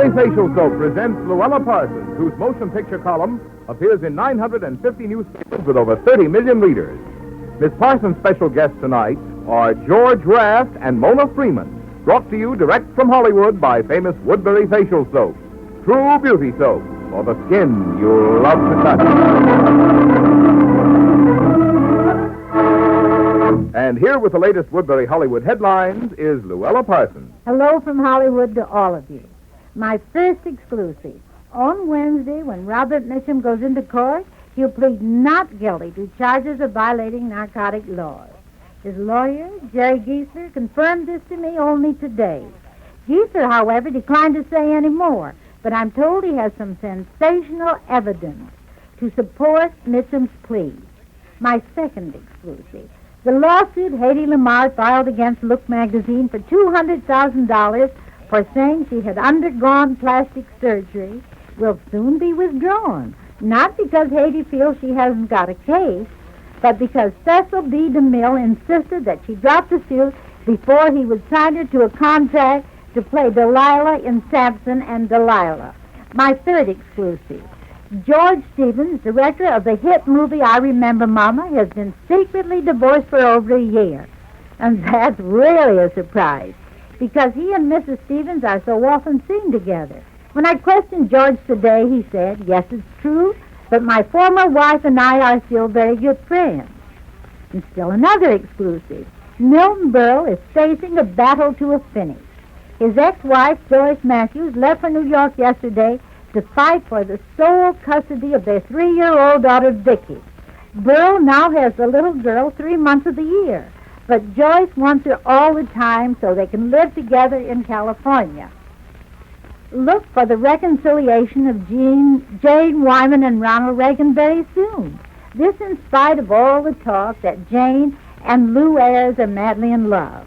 Woodberry Facial Soap presents Louella Parsons, whose motion picture column appears in 950 newspapers with over 30 million readers. Miss Parsons' special guests tonight are George Raft and Mona Freeman, brought to you direct from Hollywood by famous Woodberry Facial Soap. True beauty soap for the skin you'll love to touch. And here with the latest Woodberry Hollywood headlines is Louella Parsons. Hello from Hollywood to all of you. My first exclusive. On Wednesday, when Robert Mitchum goes into court, he'll plead not guilty to charges of violating narcotic laws. His lawyer, Jerry Geisler, confirmed this to me only today. Geisler, however, declined to say any more, but I'm told he has some sensational evidence to support Mitchum's plea. My second exclusive. The lawsuit Hedy Lamarr filed against Look magazine for $200,000 for saying she had undergone plastic surgery will soon be withdrawn. Not because Hedy feels she hasn't got a case, but because Cecil B. DeMille insisted that she drop the suit before he would sign her to a contract to play Delilah in Samson and Delilah. My third exclusive. George Stevens, director of the hit movie I Remember Mama, has been secretly divorced for over a year. And that's really a surprise, because he and Mrs. Stevens are so often seen together. When I questioned George today, he said, "Yes, it's true, but my former wife and I are still very good friends." And still another exclusive. Milton Berle is facing a battle to a finish. His ex-wife, Joyce Matthews, left for New York yesterday to fight for the sole custody of their 3-year-old daughter, Vicky. Berle now has the little girl 3 months of the year, but Joyce wants her all the time so they can live together in California. Look for the reconciliation of Jane Wyman and Ronald Reagan very soon. This in spite of all the talk that Jane and Lou Ayres are madly in love.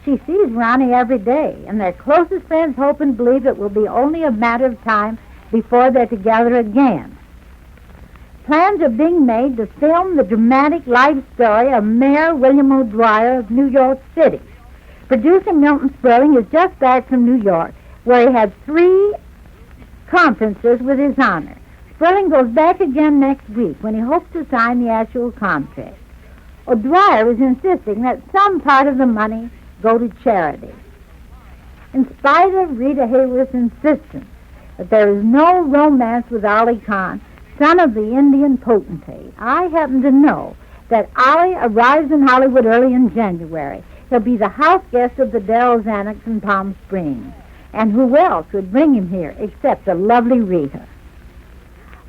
She sees Ronnie every day, and their closest friends hope and believe it will be only a matter of time before they're together again. Plans are being made to film the dramatic life story of Mayor William O'Dwyer of New York City. Producer Milton Sperling is just back from New York, where he had 3 conferences with his honor. Sperling goes back again next week when he hopes to sign the actual contract. O'Dwyer is insisting that some part of the money go to charity. In spite of Rita Hayworth's insistence that there is no romance with Ali Khan, son of the Indian potentate, I happen to know that Ali arrives in Hollywood early in January. He'll be the house guest of the Darrell Zanucks in Palm Springs. And who else would bring him here except the lovely Rita?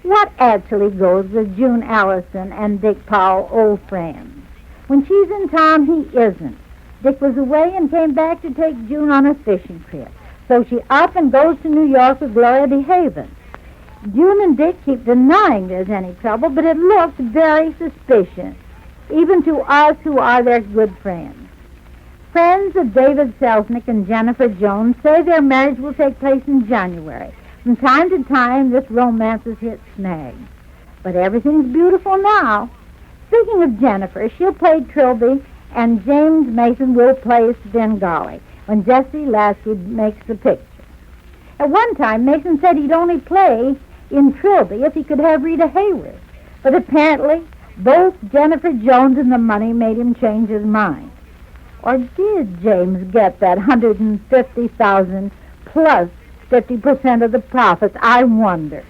What actually goes with June Allison and Dick Powell, old friends? When she's in town, he isn't. Dick was away and came back to take June on a fishing trip, so she often goes to New York with Gloria DeHaven. June and Dick keep denying there's any trouble, but it looks very suspicious, even to us who are their good friends. Friends of David Selznick and Jennifer Jones say their marriage will take place in January. From time to time, this romance has hit snags. But everything's beautiful now. Speaking of Jennifer, she'll play Trilby, and James Mason will play Svengali when Jesse Lasky makes the picture. At one time, Mason said he'd only play in Trilby if he could have Rita Hayworth. But apparently, both Jennifer Jones and the money made him change his mind. Or did James get that $150,000 plus 50% of the profits? I wonder.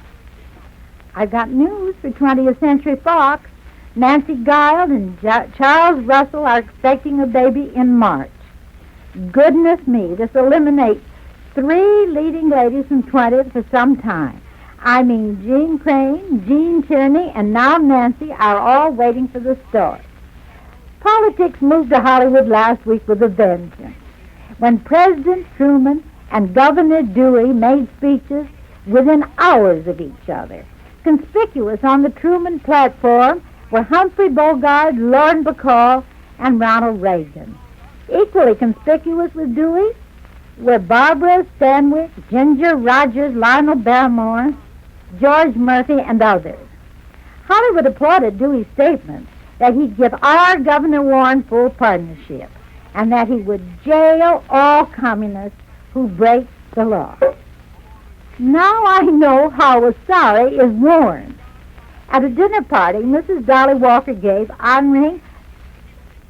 I've got news for 20th Century Fox. Nancy Guild and Charles Russell are expecting a baby in March. Goodness me, this eliminates 3 leading ladies from 20th for some time. I mean, Jean Crane, Jean Tierney, and now Nancy are all waiting for the story. Politics moved to Hollywood last week with a vengeance. When President Truman and Governor Dewey made speeches within hours of each other. Conspicuous on the Truman platform were Humphrey Bogart, Lord Bacall, and Ronald Reagan. Equally conspicuous with Dewey were Barbara Stanwyck, Ginger Rogers, Lionel Barrymore, George Murphy, and others. Hollywood applauded Dewey's statement that he'd give our Governor Warren full partnership and that he would jail all communists who break the law. Now I know how a sari is worn. At a dinner party, Mrs. Dolly Walker gave honoring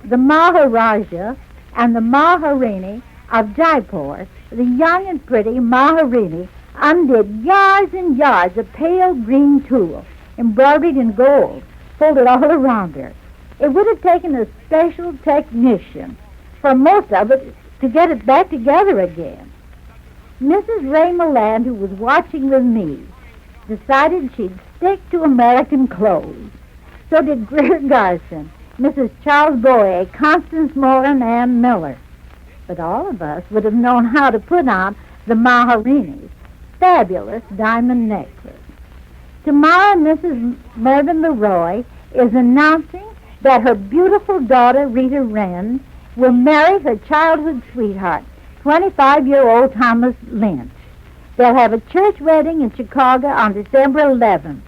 the Maharaja and the Maharani of Jaipur. The young and pretty Maharani undid yards and yards of pale green tulle, embroidered in gold, folded all around her. It would have taken a special technician for most of it to get it back together again. Mrs. Ray Milland, who was watching with me, decided she'd stick to American clothes. So did Greer Garson, Mrs. Charles Boyer, Constance Moore, and Ann Miller. But all of us would have known how to put on the Maharani's fabulous diamond necklace. Tomorrow, Mrs. Mervyn Leroy is announcing that her beautiful daughter, Rita Wren, will marry her childhood sweetheart, 25-year-old Thomas Lynch. They'll have a church wedding in Chicago on December 11th.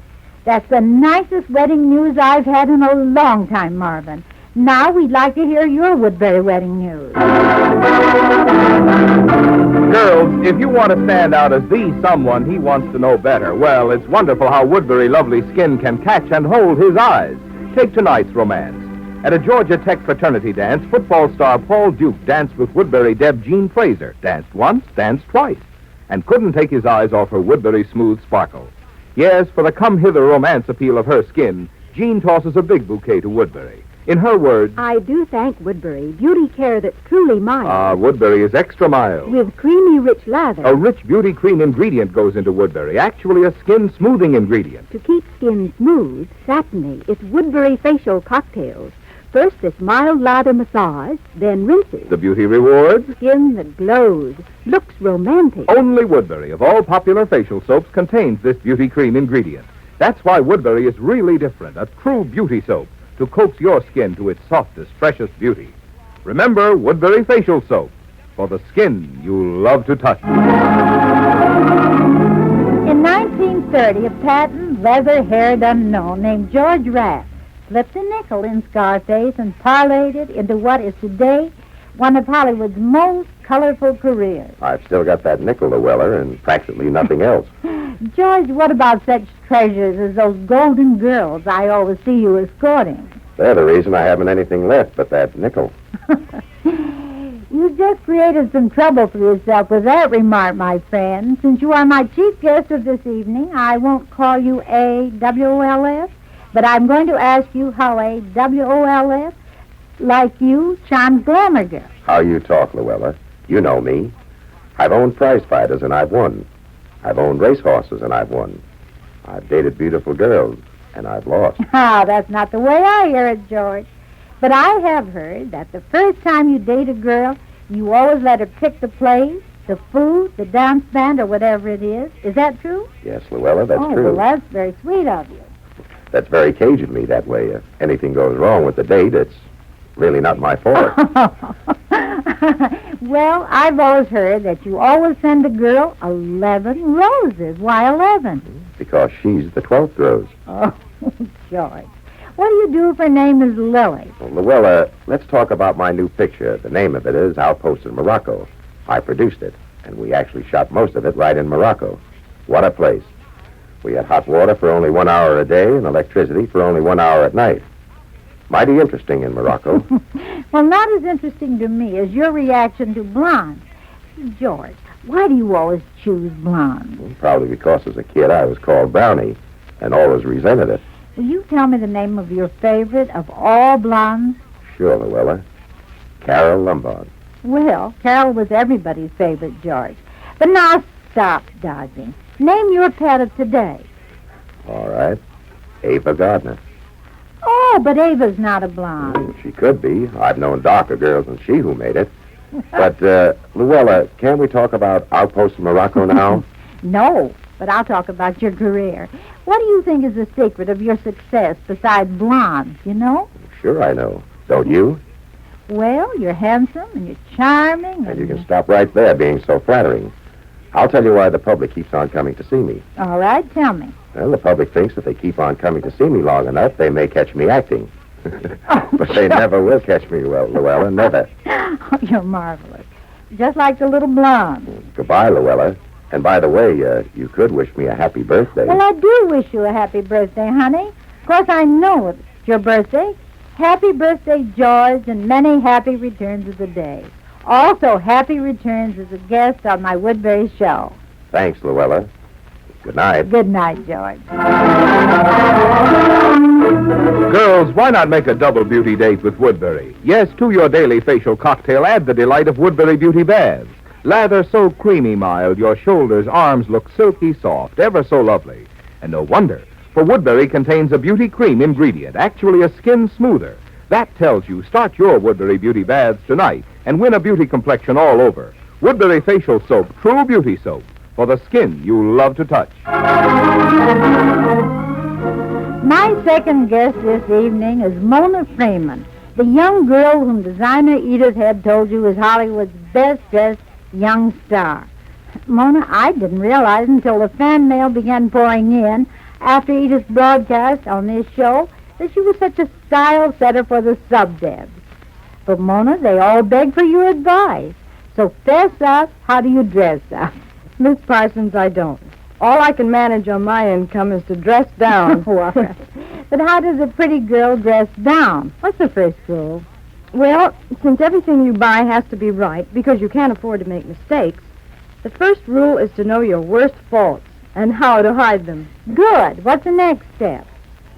That's the nicest wedding news I've had in a long time, Marvin. Now we'd like to hear your Woodberry wedding news. Girls, if you want to stand out as the someone he wants to know better, well, it's wonderful how Woodberry Lovely Skin can catch and hold his eyes. Take tonight's romance. At a Georgia Tech fraternity dance, football star Paul Duke danced with Woodberry Deb Jean Fraser. Danced once, danced twice, and couldn't take his eyes off her Woodberry smooth sparkle. Yes, for the come-hither romance appeal of her skin, Jean tosses a big bouquet to Woodberry. In her words, I do thank Woodberry. Beauty care that's truly mild. Woodberry is extra mild. With creamy, rich lather. A rich beauty cream ingredient goes into Woodberry, actually a skin smoothing ingredient. To keep skin smooth, satiny, it's Woodberry facial cocktails. First, this mild lather massage, then rinses. The beauty reward? Skin that glows, looks romantic. Only Woodberry, of all popular facial soaps, contains this beauty cream ingredient. That's why Woodberry is really different, a true beauty soap to coax your skin to its softest, freshest beauty. Remember Woodberry facial soap for the skin you love to touch. In 1930, a patent, leather-haired unknown named George Raft slipped a nickel in Scarface and parlayed it into what is today one of Hollywood's most colorful careers. I've still got that nickel, Louella, and practically nothing else. George, what about such treasures as those golden girls I always see you escorting? They're the reason I haven't anything left but that nickel. You just created some trouble for yourself with that remark, my friend. Since you are my chief guest of this evening, I won't call you a WOLF, but I'm going to ask you how a WOLF like you charms glamour girls. How you talk, Louella. You know me. I've owned prize fighters and I've won. I've owned racehorses and I've won. I've dated beautiful girls and I've lost. Ah, that's not the way I hear it, George. But I have heard that the first time you date a girl, you always let her pick the place, the food, the dance band, or whatever it is. Is that true? Yes, Louella, that's true. Well, that's very sweet of you. That's very Cajun me that way. If anything goes wrong with the date, it's really not my fault. Well, I've always heard that you always send a girl 11 roses. Why 11? Because she's the 12th rose. Oh, George. What do you do if her name is Lily? Well, Louella, let's talk about my new picture. The name of it is Outpost in Morocco. I produced it, and we actually shot most of it right in Morocco. What a place. We had hot water for only 1 hour a day and electricity for only 1 hour at night. Mighty interesting in Morocco. Well, not as interesting to me as your reaction to blondes. George, why do you always choose blondes? Probably because as a kid I was called Brownie and always resented it. Will you tell me the name of your favorite of all blondes? Sure, Louella. Carol Lombard. Well, Carol was everybody's favorite, George. But now stop dodging. Name your pet of today. All right. Ava Gardner. Oh, but Ava's not a blonde. She could be. I've known darker girls than she who made it. But, Louella, can we talk about Outpost in Morocco now? No, but I'll talk about your career. What do you think is the secret of your success besides blondes, you know? Sure I know. Don't you? Well, you're handsome and you're charming. And you can stop right there being so flattering. I'll tell you why the public keeps on coming to see me. All right, tell me. Well, the public thinks if they keep on coming to see me long enough, they may catch me acting. But they never will catch me, well, Louella, never. Oh, you're marvelous. Just like the little blonde. Goodbye, Louella. And by the way, you could wish me a happy birthday. Well, I do wish you a happy birthday, honey. Of course, I know it's your birthday. Happy birthday, George, and many happy returns of the day. Also, happy returns as a guest on my Woodberry show. Thanks, Louella. Good night. Good night, George. Girls, why not make a double beauty date with Woodberry? Yes, to your daily facial cocktail, add the delight of Woodberry Beauty Baths. Lather so creamy mild, your shoulders, arms look silky soft, ever so lovely. And no wonder, for Woodberry contains a beauty cream ingredient, actually a skin smoother. That tells you start your Woodberry Beauty Baths tonight and win a beauty complexion all over. Woodberry Facial Soap, true beauty soap, for the skin you love to touch. My second guest this evening is Mona Freeman, the young girl whom designer Edith had told you is Hollywood's best-dressed young star. Mona, I didn't realize until the fan mail began pouring in after Edith's broadcast on this show that she was such a style setter for the sub-debs. But, Mona, they all beg for your advice. So fess up, how do you dress up? Miss Parsons, I don't. All I can manage on my income is to dress down. But how does a pretty girl dress down? What's the first rule? Well, since everything you buy has to be right, because you can't afford to make mistakes, the first rule is to know your worst faults and how to hide them. Good. What's the next step?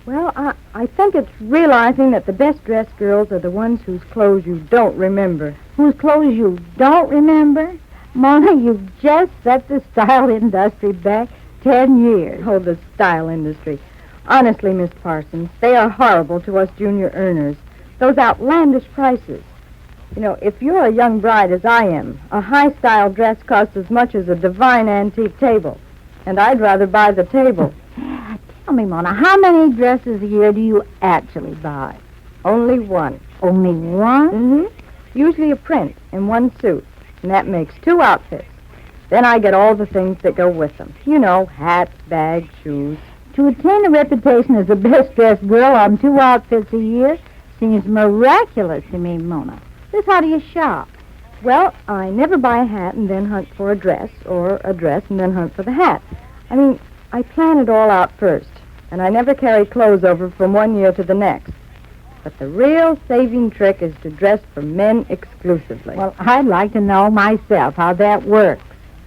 Well, I think it's realizing that the best-dressed girls are the ones whose clothes you don't remember. Whose clothes you don't remember? Mona, you've just set the style industry back 10 years. Oh, the style industry. Honestly, Miss Parsons, they are horrible to us junior earners. Those outlandish prices. You know, if you're a young bride as I am, a high-style dress costs as much as a divine antique table. And I'd rather buy the table. Tell me, Mona, how many dresses a year do you actually buy? Only one. Only one? Mm-hmm. Usually a print and one suit. And that makes 2 outfits. Then I get all the things that go with them. You know, hats, bags, shoes. To attain a reputation as the best-dressed girl on 2 outfits a year seems miraculous to me, Mona. Just how do you shop? Well, I never buy a hat and then hunt for a dress, or a dress and then hunt for the hat. I mean, I plan it all out first, and I never carry clothes over from one year to the next. But the real saving trick is to dress for men exclusively. Well, I'd like to know myself how that works.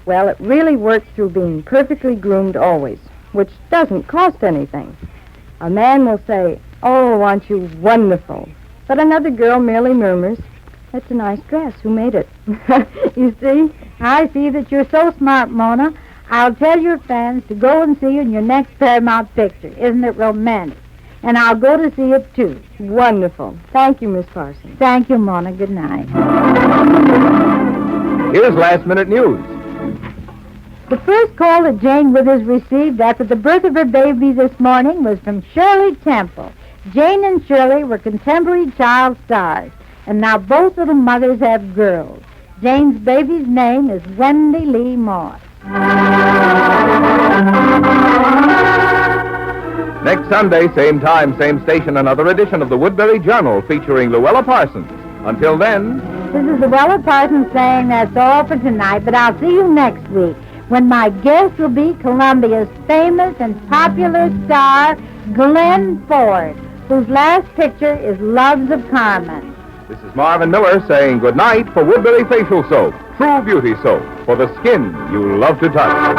Well, it really works through being perfectly groomed always, which doesn't cost anything. A man will say, "Oh, aren't you wonderful?" But another girl merely murmurs, "That's a nice dress. Who made it?" You see? I see that you're so smart, Mona. I'll tell your fans to go and see you in your next Paramount picture. Isn't it romantic? And I'll go to see it, too. Wonderful. Thank you, Miss Parsons. Thank you, Mona. Good night. Here's last-minute news. The first call that Jane Withers received after the birth of her baby this morning was from Shirley Temple. Jane and Shirley were contemporary child stars, and now both little mothers have girls. Jane's baby's name is Wendy Lee Moss. Next Sunday, same time, same station, another edition of the Woodberry Journal featuring Louella Parsons. Until then... This is Louella Parsons saying that's all for tonight, but I'll see you next week when my guest will be Columbia's famous and popular star, Glenn Ford, whose last picture is Loves of Carmen. This is Marvin Miller saying good night for Woodberry Facial Soap, true beauty soap, for the skin you love to touch.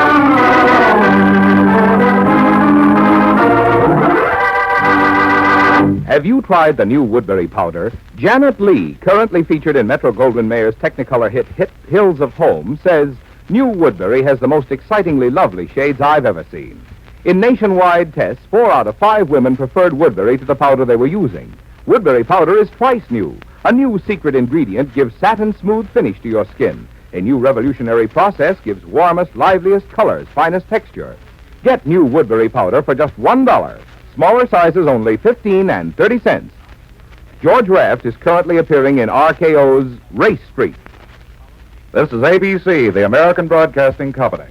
Have you tried the new Woodberry Powder? Janet Lee, currently featured in Metro-Goldwyn-Mayer's Technicolor hit Hills of Home, says new Woodberry has the most excitingly lovely shades I've ever seen. In nationwide tests, 4 out of 5 women preferred Woodberry to the powder they were using. Woodberry Powder is twice new. A new secret ingredient gives satin-smooth finish to your skin. A new revolutionary process gives warmest, liveliest colors, finest texture. Get new Woodberry Powder for just $1. Smaller sizes only 15 and 30 cents. George Raft is currently appearing in RKO's Race Street. This is ABC, the American Broadcasting Company.